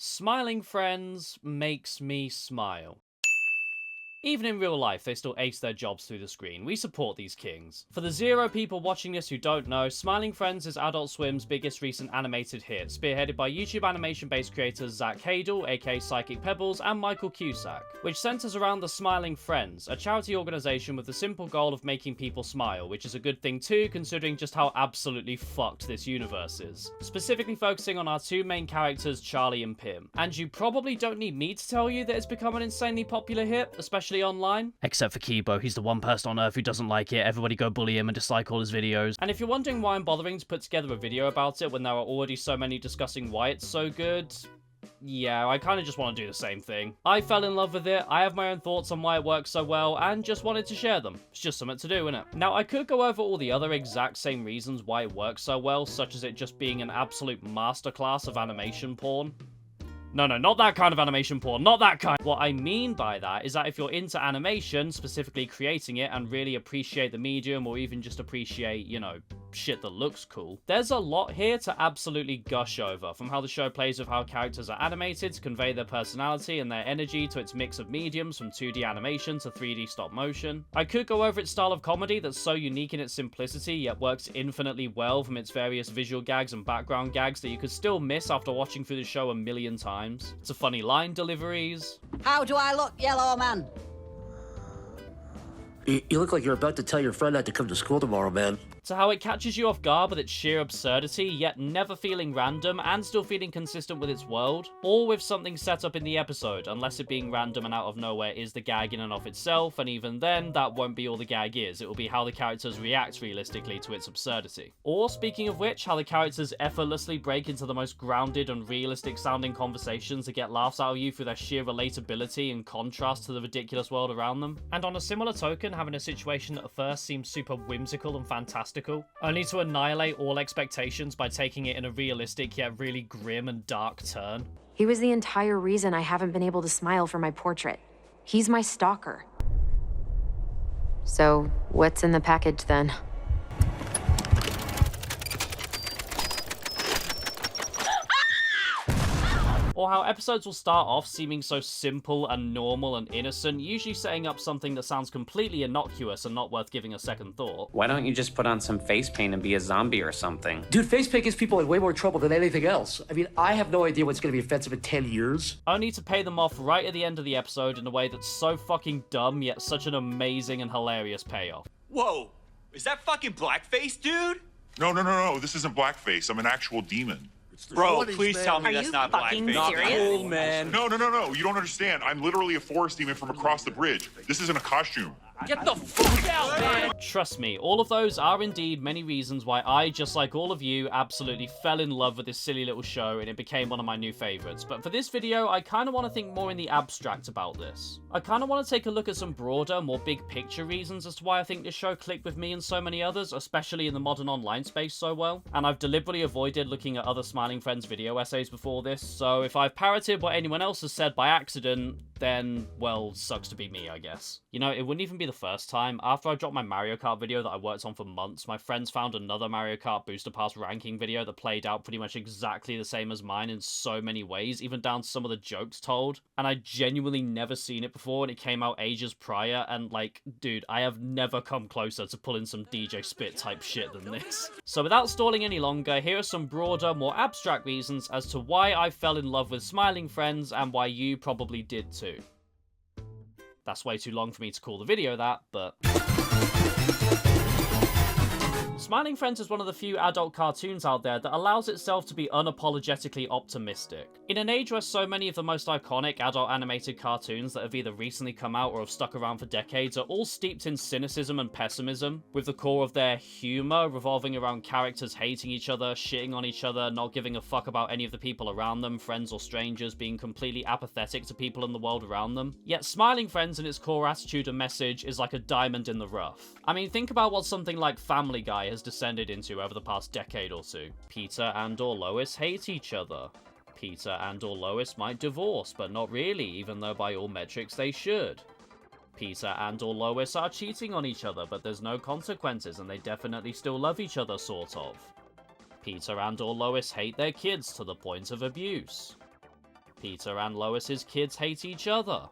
Smiling Friends makes me smile. Even in real life, they still ace their jobs through the screen. We support these kings. For the 0 people watching this who don't know, Smiling Friends is Adult Swim's biggest recent animated hit, spearheaded by YouTube animation-based creators Zach Hadel, aka Psychic Pebbles, and Michael Cusack, which centers around the Smiling Friends, a charity organization with the simple goal of making people smile, which is a good thing too, considering just how absolutely fucked this universe is. Specifically focusing on our two main characters, Charlie and Pim. And you probably don't need me to tell you that it's become an insanely popular hit, especially online. Except for Kibo, he's the one person on earth who doesn't like it. Everybody go bully him and dislike all his videos. And if you're wondering why I'm bothering to put together a video about it when there are already so many discussing why it's so good, yeah, I kind of just want to do the same thing. I fell in love with it, I have my own thoughts on why it works so well, and just wanted to share them. It's just something to do, innit? Now, I could go over all the other exact same reasons why it works so well, such as it just being an absolute masterclass of animation porn. No, not that kind of animation porn, not that kind. What I mean by that is that if you're into animation, specifically creating it, and really appreciate the medium, or even just appreciate, you know, shit that looks cool, there's a lot here to absolutely gush over, from how the show plays with how characters are animated to convey their personality and their energy, to its mix of mediums from 2D animation to 3D stop motion. I could go over its style of comedy that's so unique in its simplicity, yet works infinitely well from its various visual gags and background gags that you could still miss after watching through the show a million times. To funny line deliveries. How do I look, yellow man? You look like you're about to tell your friend not to come to school tomorrow, man. To how it catches you off guard with its sheer absurdity, yet never feeling random and still feeling consistent with its world, or with something set up in the episode, unless it being random and out of nowhere is the gag in and of itself, and even then, that won't be all the gag is, it will be how the characters react realistically to its absurdity. Or, speaking of which, how the characters effortlessly break into the most grounded and realistic sounding conversations that get laughs out of you through their sheer relatability and contrast to the ridiculous world around them. And on a similar token, having a situation that at first seems super whimsical and fantastical, only to annihilate all expectations by taking it in a realistic yet really grim and dark turn. He was the entire reason I haven't been able to smile for my portrait. He's my stalker. So, what's in the package then? Or how episodes will start off seeming so simple and normal and innocent, usually setting up something that sounds completely innocuous and not worth giving a second thought. Why don't you just put on some face paint and be a zombie or something? Dude, face paint gets people in way more trouble than anything else. I mean, I have no idea what's going to be offensive in 10 years. Only to pay them off right at the end of the episode in a way that's so fucking dumb, yet such an amazing and hilarious payoff. Whoa, is that fucking blackface, dude? No, this isn't blackface. I'm an actual demon. Bro, please tell me Are that's you not fucking blackface. serious? Cool, man. No, you don't understand. I'm literally a forest demon from across the bridge. This isn't a costume. Get the fuck out, man! Trust me, all of those are indeed many reasons why I, just like all of you, absolutely fell in love with this silly little show and it became one of my new favorites. But for this video, I kind of want to think more in the abstract about this. I kind of want to take a look at some broader, more big picture reasons as to why I think this show clicked with me and so many others, especially in the modern online space so well. And I've deliberately avoided looking at other Smiling Friends video essays before this, so if I've parroted what anyone else has said by accident, then, well, sucks to be me, I guess. You know, it wouldn't even be the first time. After I dropped my Mario Kart video that I worked on for months, my friends found another Mario Kart Booster Pass ranking video that played out pretty much exactly the same as mine in so many ways, even down to some of the jokes told. And I'd genuinely never seen it before, and it came out ages prior, and like, dude, I have never come closer to pulling some DJ Spit type shit than this. So without stalling any longer, here are some broader, more abstract reasons as to why I fell in love with Smiling Friends and why you probably did too. That's way too long for me to call the video that, but... Smiling Friends is one of the few adult cartoons out there that allows itself to be unapologetically optimistic. In an age where so many of the most iconic adult animated cartoons that have either recently come out or have stuck around for decades are all steeped in cynicism and pessimism, with the core of their humour revolving around characters hating each other, shitting on each other, not giving a fuck about any of the people around them, friends or strangers, being completely apathetic to people in the world around them. Yet Smiling Friends in its core attitude and message is like a diamond in the rough. I mean, think about what something like Family Guy has descended into over the past decade or two. Peter and/or Lois hate each other. Peter and/or Lois might divorce, but not really, even though by all metrics they should. Peter and/or Lois are cheating on each other, but there's no consequences and they definitely still love each other, sort of. Peter and/or Lois hate their kids to the point of abuse. Peter and Lois's kids hate each other.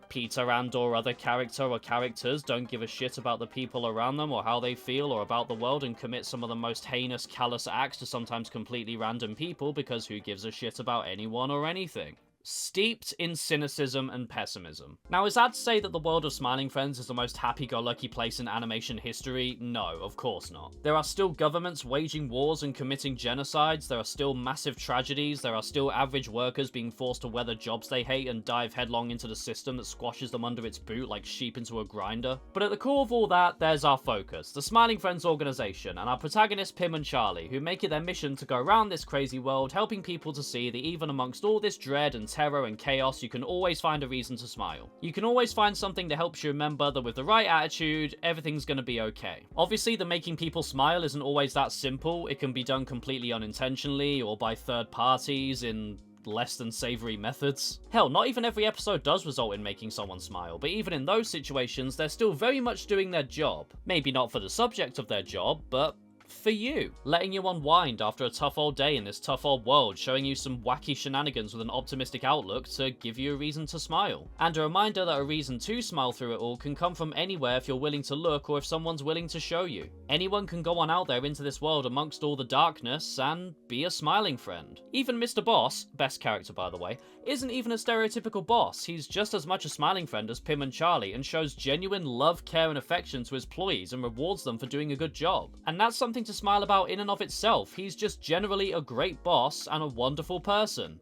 Peter and/or other character or characters don't give a shit about the people around them or how they feel or about the world and commit some of the most heinous, callous acts to sometimes completely random people because who gives a shit about anyone or anything? Steeped in cynicism and pessimism. Now, is that to say that the world of Smiling Friends is the most happy-go-lucky place in animation history? No, of course not. There are still governments waging wars and committing genocides, there are still massive tragedies, there are still average workers being forced to weather jobs they hate and dive headlong into the system that squashes them under its boot like sheep into a grinder. But at the core of all that, there's our focus, the Smiling Friends organization, and our protagonists Pim and Charlie, who make it their mission to go around this crazy world, helping people to see that even amongst all this dread and terror and chaos, you can always find a reason to smile. You can always find something that helps you remember that with the right attitude, everything's gonna be okay. Obviously, the making people smile isn't always that simple. It can be done completely unintentionally or by third parties in less than savory methods. Hell, not even every episode does result in making someone smile, but even in those situations, they're still very much doing their job. Maybe not for the subject of their job, but for you, letting you unwind after a tough old day in this tough old world, showing you some wacky shenanigans with an optimistic outlook to give you a reason to smile. And a reminder that a reason to smile through it all can come from anywhere if you're willing to look or if someone's willing to show you. Anyone can go on out there into this world amongst all the darkness and be a smiling friend. Even Mr. Boss, best character by the way, isn't even a stereotypical boss. He's just as much a smiling friend as Pim and Charlie and shows genuine love, care and affection to his employees and rewards them for doing a good job. And that's something to smile about in and of itself. He's just generally a great boss and a wonderful person.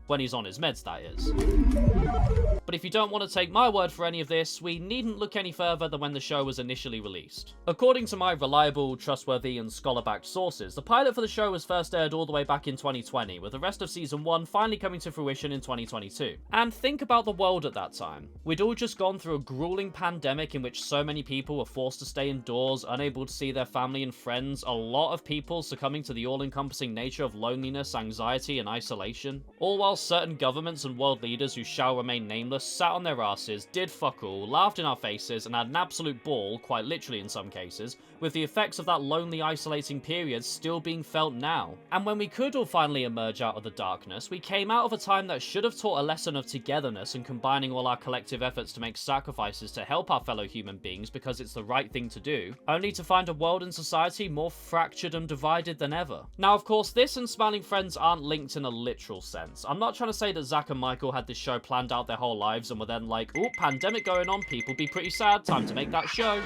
When he's on his meds, that is. But if you don't want to take my word for any of this, we needn't look any further than when the show was initially released. According to my reliable, trustworthy, and scholar-backed sources, the pilot for the show was first aired all the way back in 2020, with the rest of Season 1 finally coming to fruition in 2022. And think about the world at that time. We'd all just gone through a grueling pandemic in which so many people were forced to stay indoors, unable to see their family and friends, a lot of people succumbing to the all-encompassing nature of loneliness, anxiety, and isolation, all while certain governments and world leaders who shall remain nameless sat on their asses, did fuck all, laughed in our faces, and had an absolute ball, quite literally in some cases, with the effects of that lonely, isolating period still being felt now. And when we could all finally emerge out of the darkness, we came out of a time that should have taught a lesson of togetherness and combining all our collective efforts to make sacrifices to help our fellow human beings because it's the right thing to do, only to find a world and society more fractured and divided than ever. Now, of course, this and Smiling Friends aren't linked in a literal sense. I'm not trying to say that Zach and Michael had this show planned out their whole lives and were then like, oh, pandemic going on, people be pretty sad, time to make that show.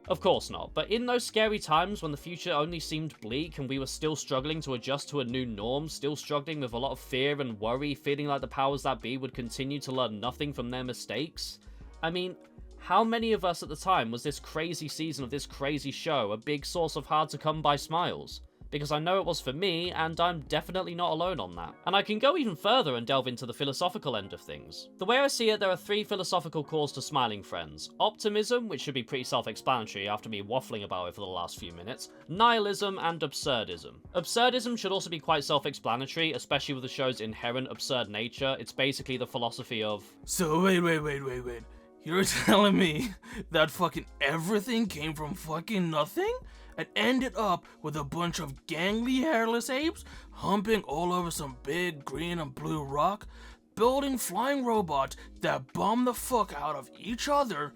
Of course not, but in those scary times when the future only seemed bleak and we were still struggling to adjust to a new norm, still struggling with a lot of fear and worry, feeling like the powers that be would continue to learn nothing from their mistakes, I mean, how many of us at the time was this crazy season of this crazy show a big source of hard to come by smiles? Because I know it was for me, and I'm definitely not alone on that. And I can go even further and delve into the philosophical end of things. The way I see it, there are three philosophical cores to Smiling Friends. Optimism, which should be pretty self-explanatory after me waffling about it for the last few minutes. Nihilism, and absurdism. Absurdism should also be quite self-explanatory, especially with the show's inherent absurd nature. It's basically the philosophy of... So wait. You're telling me that fucking everything came from fucking nothing? And ended up with a bunch of gangly hairless apes humping all over some big green and blue rock, building flying robots that bomb the fuck out of each other,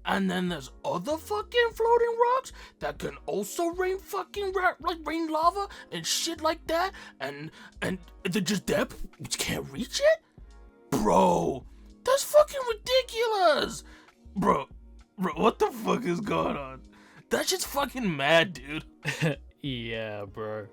and then there's other fucking floating rocks that can also rain fucking rain lava and shit like that, and they're just dead, you can't reach it? Bro, that's fucking ridiculous! Bro, what the fuck is going on? That shit's fucking mad, dude. Yeah, bro.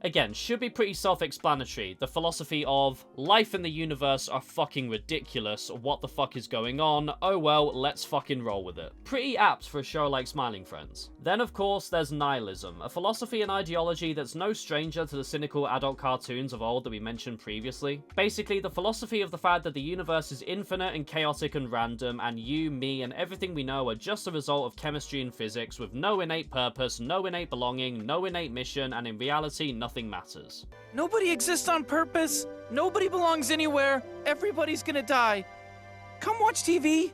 Again, should be pretty self-explanatory. The philosophy of life and the universe are fucking ridiculous. What the fuck is going on? Oh well, let's fucking roll with it. Pretty apt for a show like Smiling Friends. Then, of course, there's nihilism, a philosophy and ideology that's no stranger to the cynical adult cartoons of old that we mentioned previously. Basically, the philosophy of the fact that the universe is infinite and chaotic and random, and you, me, and everything we know are just a result of chemistry and physics with no innate purpose, no innate belonging, no innate mission, and in reality, nothing matters. Nobody exists on purpose. Nobody belongs anywhere. Everybody's gonna die. Come watch TV.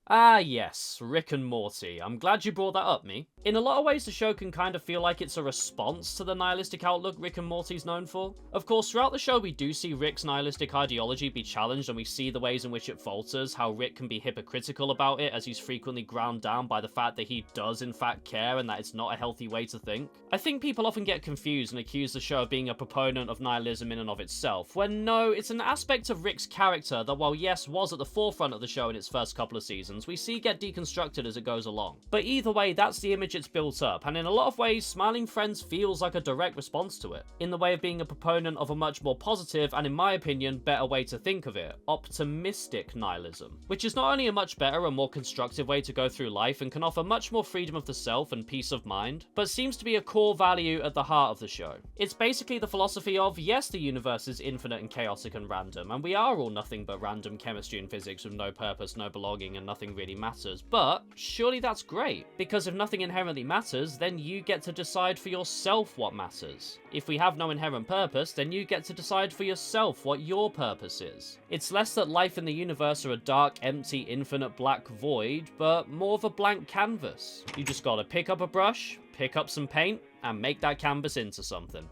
Ah yes, Rick and Morty. I'm glad you brought that up, me. In a lot of ways, the show can kind of feel like it's a response to the nihilistic outlook Rick and Morty's known for. Of course, throughout the show we do see Rick's nihilistic ideology be challenged, and we see the ways in which it falters, how Rick can be hypocritical about it as he's frequently ground down by the fact that he does in fact care and that it's not a healthy way to think. I think people often get confused and accuse the show of being a proponent of nihilism in and of itself, when no, it's an aspect of Rick's character that while yes was at the forefront of the show in its first couple of seasons, we see get deconstructed as it goes along. But either way, that's the image it's built up, and in a lot of ways, Smiling Friends feels like a direct response to it, in the way of being a proponent of a much more positive, and in my opinion, better way to think of it, optimistic nihilism, which is not only a much better and more constructive way to go through life and can offer much more freedom of the self and peace of mind, but seems to be a core value at the heart of the show. It's basically the philosophy of, yes, the universe is infinite and chaotic and random, and we are all nothing but random chemistry and physics with no purpose, no belonging, and nothing really matters, but surely that's great, because if nothing inherently matters, then you get to decide for yourself what matters. If we have no inherent purpose, then you get to decide for yourself what your purpose is. It's less that life and the universe are a dark, empty, infinite black void, but more of a blank canvas. You just gotta pick up a brush, pick up some paint, and make that canvas into something.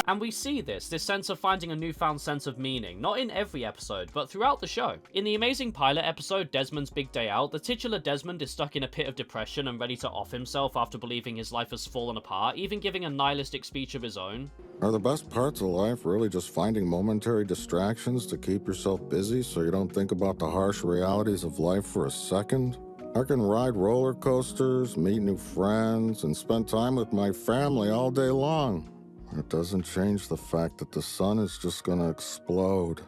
And we see this sense of finding a newfound sense of meaning, not in every episode, but throughout the show. In the amazing pilot episode, Desmond's Big Day Out, the titular Desmond is stuck in a pit of depression and ready to off himself after believing his life has fallen apart, even giving a nihilistic speech of his own. Are the best parts of life really just finding momentary distractions to keep yourself busy so you don't think about the harsh realities of life for a second? I can ride roller coasters, meet new friends, and spend time with my family all day long. It doesn't change the fact that the sun is just gonna explode,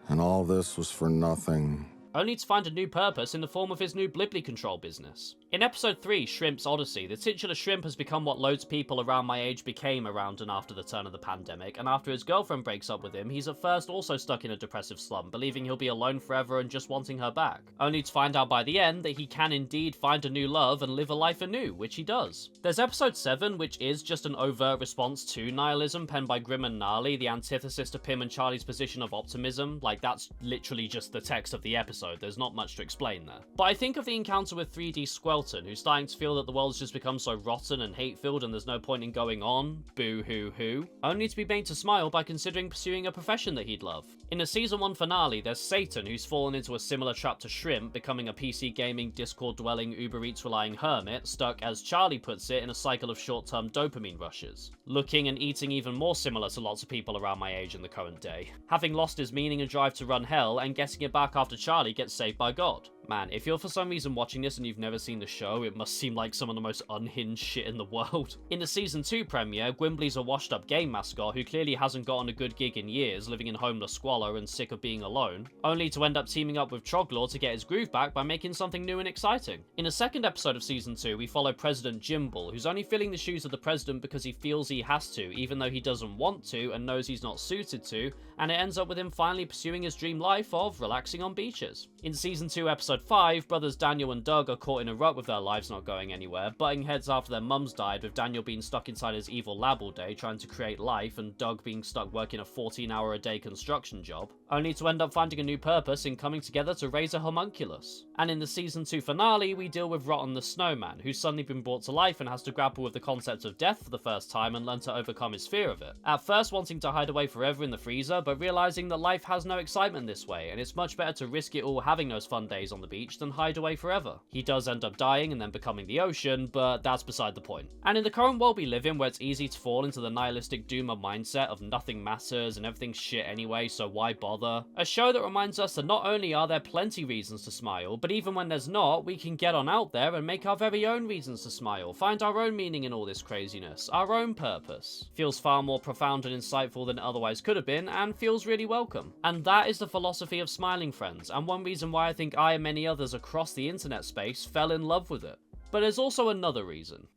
and all this was for nothing. Only to find a new purpose in the form of his new Blibly control business. In episode 3, Shrimp's Odyssey, the titular Shrimp has become what loads of people around my age became around and after the turn of the pandemic, and after his girlfriend breaks up with him, he's at first also stuck in a depressive slump, believing he'll be alone forever and just wanting her back. Only to find out by the end that he can indeed find a new love and live a life anew, which he does. There's episode 7, which is just an overt response to nihilism, penned by Grim and Gnarly, the antithesis to Pim and Charlie's position of optimism. Like, that's literally just the text of the episode, there's not much to explain there. But I think of the encounter with 3D Squelton, who's starting to feel that the world's just become so rotten and hate-filled and there's no point in going on, boo-hoo-hoo, only to be made to smile by considering pursuing a profession that he'd love. In the season 1 finale, there's Satan, who's fallen into a similar trap to Shrimp, becoming a PC gaming, Discord-dwelling, Uber Eats-relying hermit, stuck, as Charlie puts it, in a cycle of short-term dopamine rushes. Looking and eating even more similar to lots of people around my age in the current day. Having lost his meaning and drive to run hell, and getting it back after Charlie gets saved by God. Man, if you're for some reason watching this and you've never seen the show, it must seem like some of the most unhinged shit in the world. In the season 2 premiere, Gwimbly's a washed up game mascot who clearly hasn't gotten a good gig in years, living in homeless squalor and sick of being alone, only to end up teaming up with Troglor to get his groove back by making something new and exciting. In the second episode of season 2, we follow President Jimble, who's only filling the shoes of the president because he feels he has to, even though he doesn't want to and knows he's not suited to, and it ends up with him finally pursuing his dream life of relaxing on beaches. In season 2 episode 5, brothers Daniel and Doug are caught in a rut with their lives not going anywhere, butting heads after their mums died, with Daniel being stuck inside his evil lab all day trying to create life, and Doug being stuck working a 14-hour-a-day construction job, only to end up finding a new purpose in coming together to raise a homunculus. And in the season 2 finale, we deal with Rotten the Snowman, who's suddenly been brought to life and has to grapple with the concept of death for the first time and learn to overcome his fear of it. At first wanting to hide away forever in the freezer, but realizing that life has no excitement this way, and it's much better to risk it all having those fun days on the beach than hide away forever. He does end up dying and then becoming the ocean, but that's beside the point. And in the current world we live in, where it's easy to fall into the nihilistic doomer mindset of nothing matters and everything's shit anyway, so why bother? A show that reminds us that not only are there plenty reasons to smile, but even when there's not, we can get on out there and make our very own reasons to smile, find our own meaning in all this craziness, our own purpose. Feels far more profound and insightful than it otherwise could have been, and feels really welcome. And that is the philosophy of Smiling Friends, and one reason why I think I and many others across the internet space fell in love with it. But there's also another reason.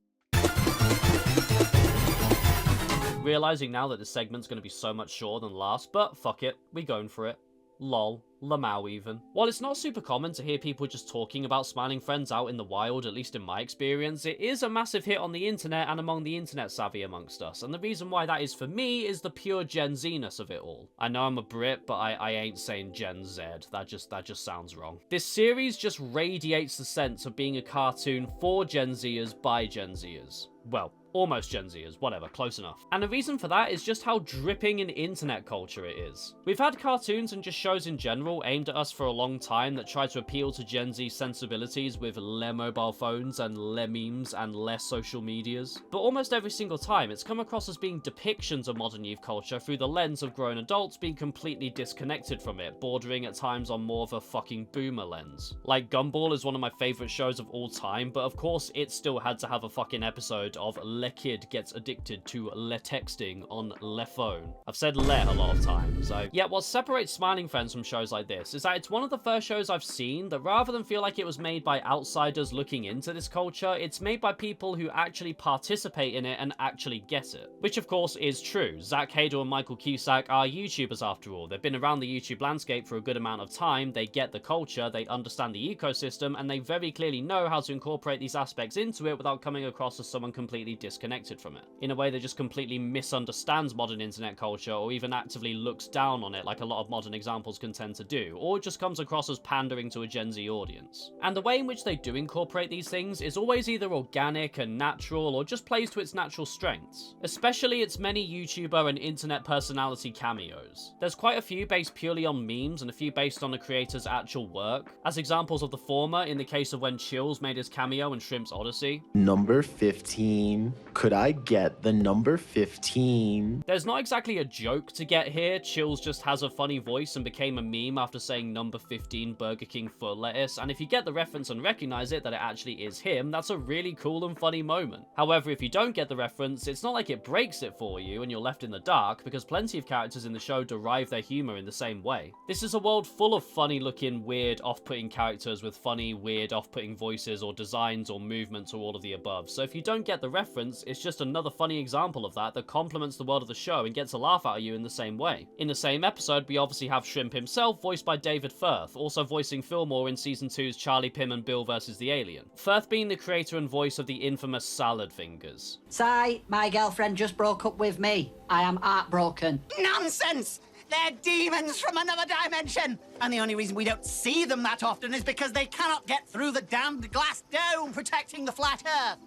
Realizing now that this segment's going to be so much shorter than last, but fuck it, we going for it. Lol. Lamau even. While it's not super common to hear people just talking about Smiling Friends out in the wild, at least in my experience, it is a massive hit on the internet and among the internet savvy amongst us, and the reason why that is for me is the pure Gen Z-ness of it all. I know I'm a Brit, but I ain't saying Gen Z. That just sounds wrong. This series just radiates the sense of being a cartoon for Gen Zers by Gen Zers. Well, almost Gen Zers, whatever, close enough. And the reason for that is just how dripping in internet culture it is. We've had cartoons and just shows in general aimed at us for a long time that try to appeal to Gen Z sensibilities with le mobile phones and le memes and less social medias. But almost every single time, it's come across as being depictions of modern youth culture through the lens of grown adults being completely disconnected from it, bordering at times on more of a fucking boomer lens. Like, Gumball is one of my favourite shows of all time, but of course it still had to have a fucking episode of Le Kid Gets Addicted to Le Texting on Le Phone. I've said Le a lot of times, so... Yet what separates Smiling Friends from shows like this is that it's one of the first shows I've seen that rather than feel like it was made by outsiders looking into this culture, it's made by people who actually participate in it and actually get it. Which of course is true. Zach Hader and Michael Cusack are YouTubers after all. They've been around the YouTube landscape for a good amount of time, they get the culture, they understand the ecosystem, and they very clearly know how to incorporate these aspects into it without coming across as someone completely disconnected from it. In a way that just completely misunderstands modern internet culture or even actively looks down on it like a lot of modern examples can tend to do, or just comes across as pandering to a Gen Z audience. And the way in which they do incorporate these things is always either organic and natural or just plays to its natural strengths. Especially its many YouTuber and internet personality cameos. There's quite a few based purely on memes and a few based on the creator's actual work. As examples of the former, in the case of when Chills made his cameo in Shrimp's Odyssey. Number 15. Could I get the number 15? There's not exactly a joke to get here. Chills just has a funny voice and became a meme after saying number 15 Burger King foot lettuce, and if you get the reference and recognize it that it actually is him, that's a really cool and funny moment. However, if you don't get the reference, it's not like it breaks it for you and you're left in the dark, because plenty of characters in the show derive their humor in the same way. This is a world full of funny looking, weird, off-putting characters with funny, weird, off-putting voices or designs or movements or all of the above, so if you don't get the reference, it's just another funny example of that complements the world of the show and gets a laugh out of you in the same way. In the same episode, we obviously have Shrimp himself, voiced by David Firth, also voicing Fillmore in Season 2's Charlie Pym and Bill vs. the Alien. Firth being the creator and voice of the infamous Salad Fingers. Sigh, my girlfriend just broke up with me. I am heartbroken. Nonsense! They're demons from another dimension! And the only reason we don't see them that often is because they cannot get through the damned glass dome protecting the flat earth.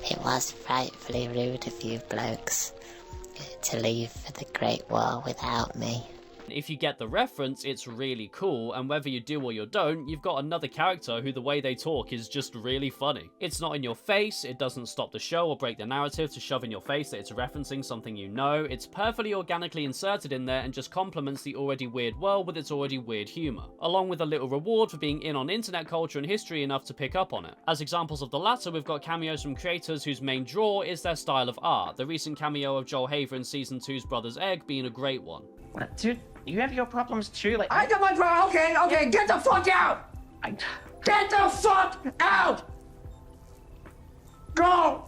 It was frightfully rude of you blokes to leave for the Great War without me. If you get the reference, it's really cool, and whether you do or you don't, you've got another character who the way they talk is just really funny. It's not in your face, it doesn't stop the show or break the narrative to shove in your face that it's referencing something you know, it's perfectly organically inserted in there and just complements the already weird world with its already weird humour, along with a little reward for being in on internet culture and history enough to pick up on it. As examples of the latter, we've got cameos from creators whose main draw is their style of art, the recent cameo of Joel Haver in Season 2's Brother's Egg being a great one. Dude, you have your problems too, like... I got my problem. Okay, get the fuck out! Get the fuck out! Go!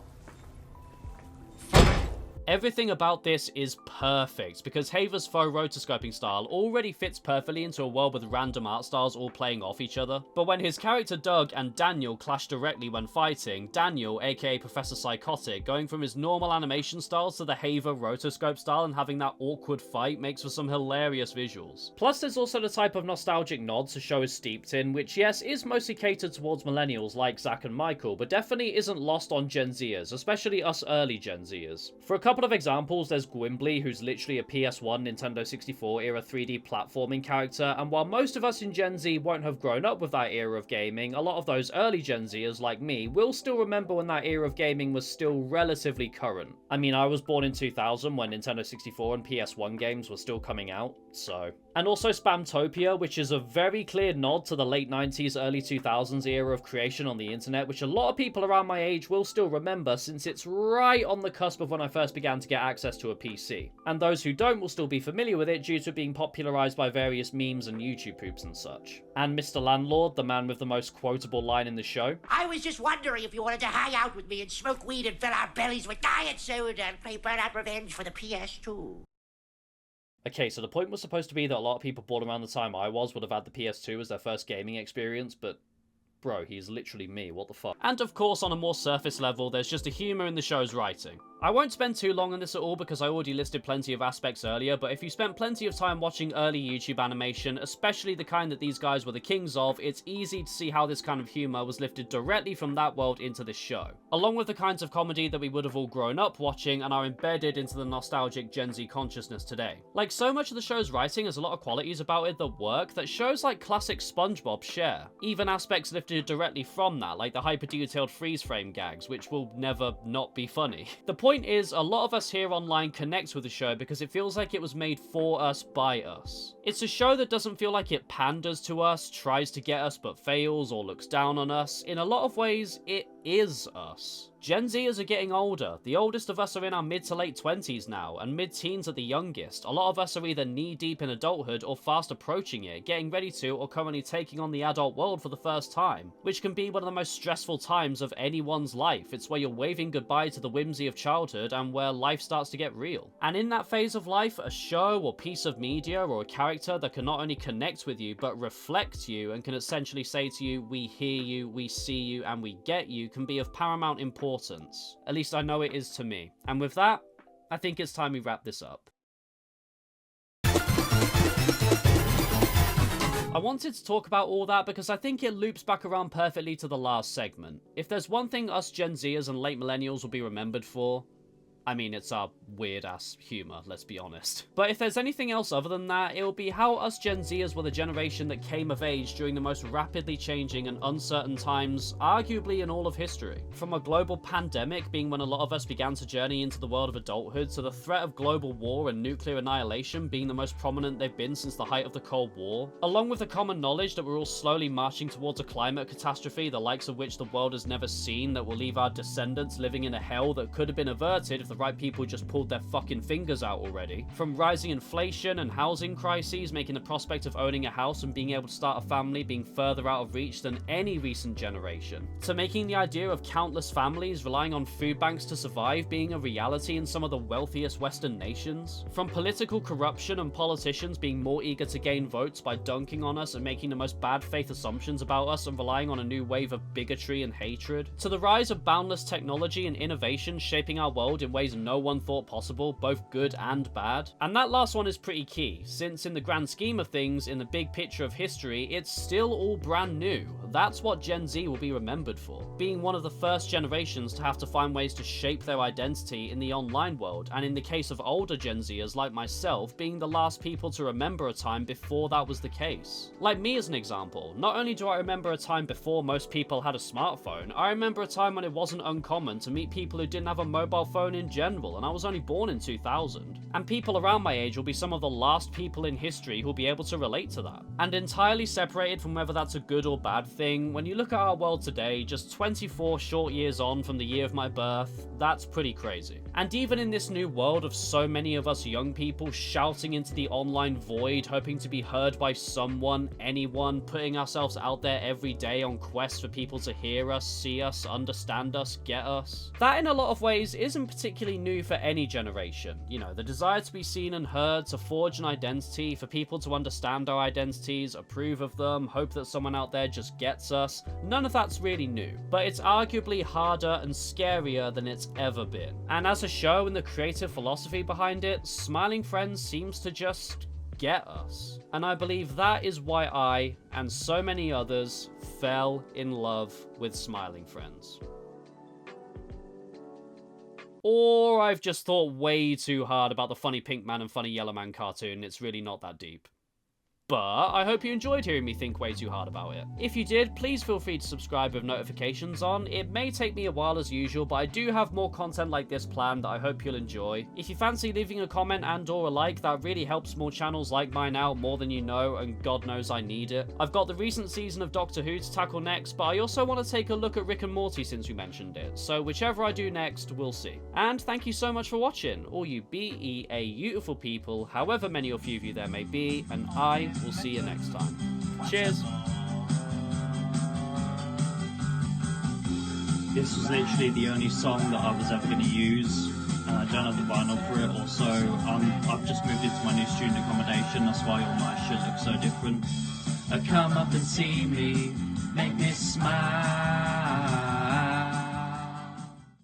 Everything about this is perfect, because Haver's faux rotoscoping style already fits perfectly into a world with random art styles all playing off each other. But when his character Doug and Daniel clash directly when fighting, Daniel, aka Professor Psychotic, going from his normal animation styles to the Haver rotoscope style and having that awkward fight makes for some hilarious visuals. Plus there's also the type of nostalgic nods the show is steeped in, which yes, is mostly catered towards millennials like Zach and Michael, but definitely isn't lost on Gen Zers, especially us early Gen Zers. For a couple of examples, there's Gwimbly, who's literally a PS1 Nintendo 64 era 3D platforming character, and while most of us in Gen Z won't have grown up with that era of gaming, a lot of those early Gen Zers like me will still remember when that era of gaming was still relatively current. I mean, I was born in 2000 when Nintendo 64 and PS1 games were still coming out, so... And also Spamtopia, which is a very clear nod to the late 90s, early 2000s era of creation on the internet, which a lot of people around my age will still remember since it's right on the cusp of when I first began to get access to a PC. And those who don't will still be familiar with it due to it being popularized by various memes and YouTube poops and such. And Mr. Landlord, the man with the most quotable line in the show. I was just wondering if you wanted to hang out with me and smoke weed and fill our bellies with diet soda and play Burnout Revenge for the PS2. Okay, so the point was supposed to be that a lot of people born around the time I was would have had the PS2 as their first gaming experience, but bro, he's literally me, what the fuck? And of course, on a more surface level, there's just a humour in the show's writing. I won't spend too long on this at all because I already listed plenty of aspects earlier, but if you spent plenty of time watching early YouTube animation, especially the kind that these guys were the kings of, it's easy to see how this kind of humour was lifted directly from that world into this show. Along with the kinds of comedy that we would have all grown up watching and are embedded into the nostalgic Gen Z consciousness today. Like, so much of the show's writing has a lot of qualities about it that work that shows like classic SpongeBob share. Even aspects lifted directly from that, like the hyper-detailed freeze-frame gags, which will never not be funny. The point is, a lot of us here online connect with the show because it feels like it was made for us by us. It's a show that doesn't feel like it panders to us, tries to get us but fails, or looks down on us. In a lot of ways, it is us. Gen Zers are getting older. The oldest of us are in our mid to late 20s now, and mid-teens are the youngest. A lot of us are either knee-deep in adulthood or fast approaching it, getting ready to or currently taking on the adult world for the first time, which can be one of the most stressful times of anyone's life. It's where you're waving goodbye to the whimsy of childhood and where life starts to get real. And in that phase of life, a show or piece of media or a character that can not only connect with you, but reflect you and can essentially say to you, we hear you, we see you, and we get you, can be of paramount importance. At least I know it is to me. And with that, I think it's time we wrap this up. I wanted to talk about all that because I think it loops back around perfectly to the last segment. If there's one thing us Gen Zers and late millennials will be remembered for, I mean, it's our weird-ass humour, let's be honest. But if there's anything else other than that, it'll be how us Gen Zers were the generation that came of age during the most rapidly changing and uncertain times, arguably in all of history. From a global pandemic being when a lot of us began to journey into the world of adulthood, to the threat of global war and nuclear annihilation being the most prominent they've been since the height of the Cold War, along with the common knowledge that we're all slowly marching towards a climate catastrophe, the likes of which the world has never seen, that will leave our descendants living in a hell that could have been averted if the right people just pulled their fucking fingers out already. From rising inflation and housing crises, making the prospect of owning a house and being able to start a family being further out of reach than any recent generation, to making the idea of countless families relying on food banks to survive being a reality in some of the wealthiest Western nations. From political corruption and politicians being more eager to gain votes by dunking on us and making the most bad faith assumptions about us and relying on a new wave of bigotry and hatred, to the rise of boundless technology and innovation shaping our world in ways no one thought possible, both good and bad. And that last one is pretty key, since in the grand scheme of things, in the big picture of history, it's still all brand new. That's what Gen Z will be remembered for, being one of the first generations to have to find ways to shape their identity in the online world, and in the case of older Gen Zers like myself, being the last people to remember a time before that was the case. Like me as an example, not only do I remember a time before most people had a smartphone, I remember a time when it wasn't uncommon to meet people who didn't have a mobile phone in general, and I was only born in 2000. And people around my age will be some of the last people in history who'll be able to relate to that. And entirely separated from whether that's a good or bad thing, when you look at our world today, just 24 short years on from the year of my birth, that's pretty crazy. And even in this new world of so many of us young people shouting into the online void, hoping to be heard by someone, anyone, putting ourselves out there every day on quests for people to hear us, see us, understand us, get us, that in a lot of ways isn't particularly new for any generation. You know, the desire to be seen and heard, to forge an identity, for people to understand our identities, approve of them, hope that someone out there just gets us, none of that's really new. But it's arguably harder and scarier than it's ever been. And as a show and the creative philosophy behind it, Smiling Friends seems to just get us. And I believe that is why I, and so many others, fell in love with Smiling Friends. Or I've just thought way too hard about the funny Pink Man and funny Yellow Man cartoon. It's really not that deep. But I hope you enjoyed hearing me think way too hard about it. If you did, please feel free to subscribe with notifications on. It may take me a while as usual, but I do have more content like this planned that I hope you'll enjoy. If you fancy leaving a comment and or a like, that really helps small channels like mine out more than you know, and God knows I need it. I've got the recent season of Doctor Who to tackle next, but I also want to take a look at Rick and Morty since we mentioned it, so whichever I do next, we'll see. And thank you so much for watching, all you beautiful people, however many or few of you there may be, and I will see you next time. Cheers! This was literally the only song that I was ever going to use, and and I don't have the vinyl for it. Also, I've just moved into my new student accommodation. That's why all my shit looks so different. Come up and see me, make me smile.